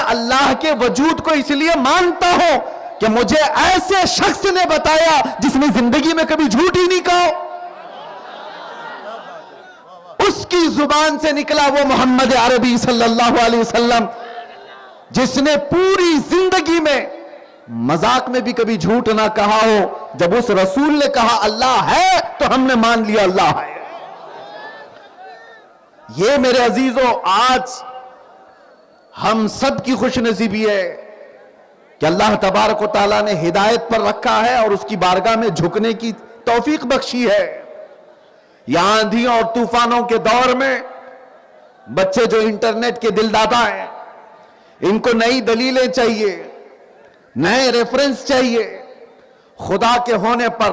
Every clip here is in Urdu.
اللہ کے وجود کو اس لیے مانتا ہوں کہ مجھے ایسے شخص نے بتایا جس نے زندگی میں کبھی جھوٹ ہی نہیں کہا. اس کی زبان سے نکلا وہ محمد عربی صلی اللہ علیہ وسلم جس نے پوری زندگی میں مذاق میں بھی کبھی جھوٹ نہ کہا ہو. جب اس رسول نے کہا اللہ ہے تو ہم نے مان لیا اللہ ہے. یہ میرے عزیزوں آج ہم سب کی خوش نصیبی ہے کہ اللہ تبارک و تعالیٰ نے ہدایت پر رکھا ہے اور اس کی بارگاہ میں جھکنے کی توفیق بخشی ہے. یہاں آندھیوں اور طوفانوں کے دور میں بچے جو انٹرنیٹ کے دل دادا ہیں, ان کو نئی دلیلیں چاہیے, نئے ریفرنس چاہیے خدا کے ہونے پر.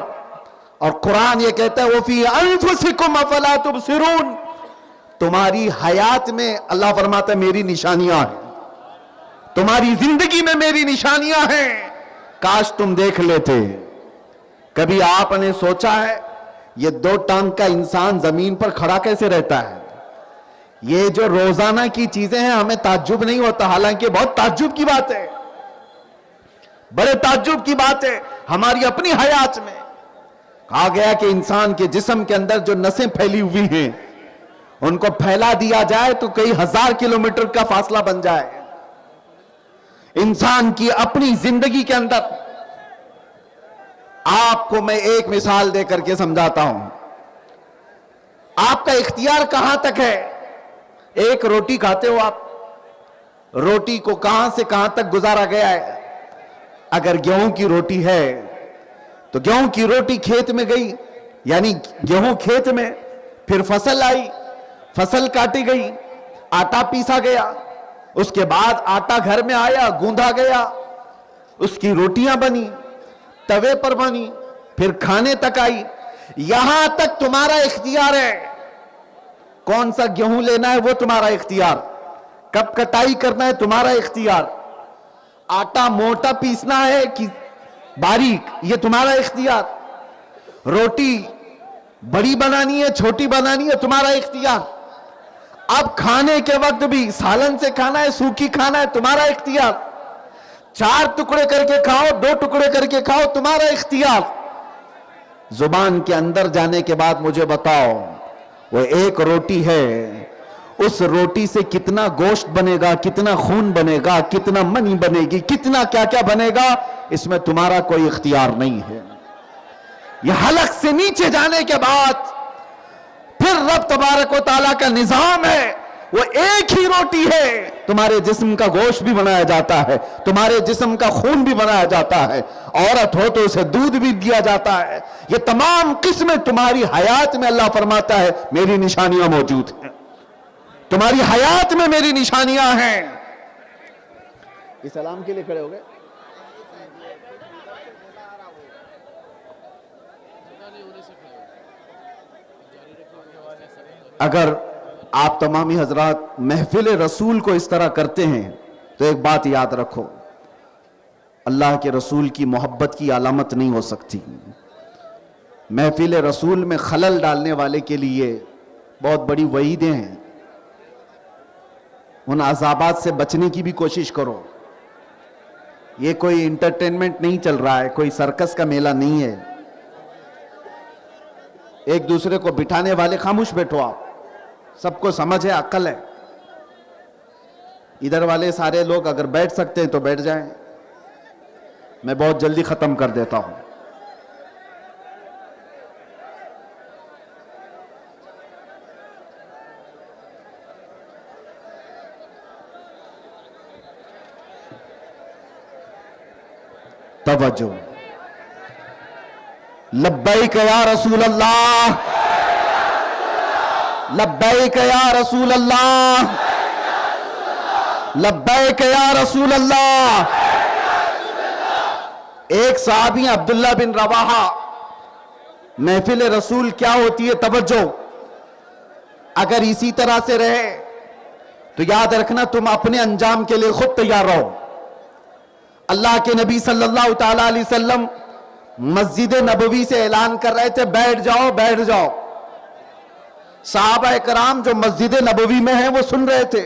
اور قرآن یہ کہتا ہے وَفِي أَنفُسِكُمْ أَفَلَا تُبْصِرُونَ, تمہاری حیات میں اللہ فرماتا ہے میری نشانیاں ہیں, تمہاری زندگی میں میری نشانیاں ہیں, کاش تم دیکھ لیتے. کبھی آپ نے سوچا ہے یہ 2 ٹانگ کا انسان زمین پر کھڑا کیسے رہتا ہے؟ یہ جو روزانہ کی چیزیں ہیں ہمیں تعجب نہیں ہوتا, حالانکہ بہت تعجب کی بات ہے, بڑے تعجب کی بات ہے. ہماری اپنی حیات میں کہا گیا کہ انسان کے جسم کے اندر جو نسیں پھیلی ہوئی ہیں ان کو پھیلا دیا جائے تو کئی 1000 کلومیٹر کا فاصلہ بن جائے. انسان کی اپنی زندگی کے اندر آپ کو میں ایک مثال دے کر کے سمجھاتا ہوں. آپ کا اختیار کہاں تک ہے؟ ایک روٹی کھاتے ہو آپ, روٹی کو کہاں سے کہاں تک گزارا گیا ہے؟ اگر گیہوں کی روٹی ہے تو گیہوں کی روٹی کھیت میں گئی, یعنی گیہوں کھیت میں, پھر فصل آئی, فصل کاٹی گئی, آٹا پیسا گیا, اس کے بعد آٹا گھر میں آیا, گوندھا گیا, اس کی روٹیاں بنی, توے پر بنی, پھر کھانے تک آئی. یہاں تک تمہارا اختیار ہے. کون سا گیہوں لینا ہے وہ تمہارا اختیار, کب کٹائی کرنا ہے تمہارا اختیار, آٹا موٹا پیسنا ہے کہ باریک یہ تمہارا اختیار, روٹی بڑی بنانی ہے چھوٹی بنانی ہے تمہارا اختیار. اب کھانے کے وقت بھی سالن سے کھانا ہے سوکھی کھانا ہے تمہارا اختیار, 4 ٹکڑے کر کے کھاؤ 2 ٹکڑے کر کے کھاؤ تمہارا اختیار. زبان کے اندر جانے کے بعد مجھے بتاؤ وہ ایک روٹی ہے, اس روٹی سے کتنا گوشت بنے گا, کتنا خون بنے گا, کتنا منی بنے گی, کتنا کیا کیا بنے گا, اس میں تمہارا کوئی اختیار نہیں ہے. یہ حلق سے نیچے جانے کے بعد پھر رب تبارک و تعالیٰ کا نظام ہے, وہ ایک ہی روٹی ہے, تمہارے جسم کا گوشت بھی بنایا جاتا ہے, تمہارے جسم کا خون بھی بنایا جاتا ہے, عورت ہو تو اسے دودھ بھی دیا جاتا ہے. یہ تمام قسمیں تمہاری حیات میں اللہ فرماتا ہے میری نشانیاں موجود ہیں, تمہاری حیات میں میری نشانیاں ہیں. اس سلام کے لیے کھڑے ہو گئے. اگر آپ تمامی حضرات محفل رسول کو اس طرح کرتے ہیں تو ایک بات یاد رکھو, اللہ کے رسول کی محبت کی علامت نہیں ہو سکتی. محفل رسول میں خلل ڈالنے والے کے لیے بہت بڑی وعیدیں ہیں, ان عذابات سے بچنے کی بھی کوشش کرو. یہ کوئی انٹرٹینمنٹ نہیں چل رہا ہے, کوئی سرکس کا میلہ نہیں ہے. ایک دوسرے کو بٹھانے والے خاموش بیٹھو, آپ سب کو سمجھ ہے, عقل ہے. ادھر والے سارے لوگ اگر بیٹھ سکتے ہیں تو بیٹھ جائیں, میں بہت جلدی ختم کر دیتا ہوں. توجہ, لبیک یا رسول اللہ, لبیک یا رسول اللہ, لبیک یا رسول اللہ. ایک صحابی عبداللہ بن رواحہ, محفل رسول کیا ہوتی ہے توجہ, اگر اسی طرح سے رہے تو یاد رکھنا تم اپنے انجام کے لیے خود تیار رہو. اللہ کے نبی صلی اللہ تعالیٰ علیہ وسلم مسجد نبوی سے اعلان کر رہے تھے بیٹھ جاؤ بیٹھ جاؤ. صحابہ کرام جو مسجد نبوی میں ہیں وہ سن رہے تھے.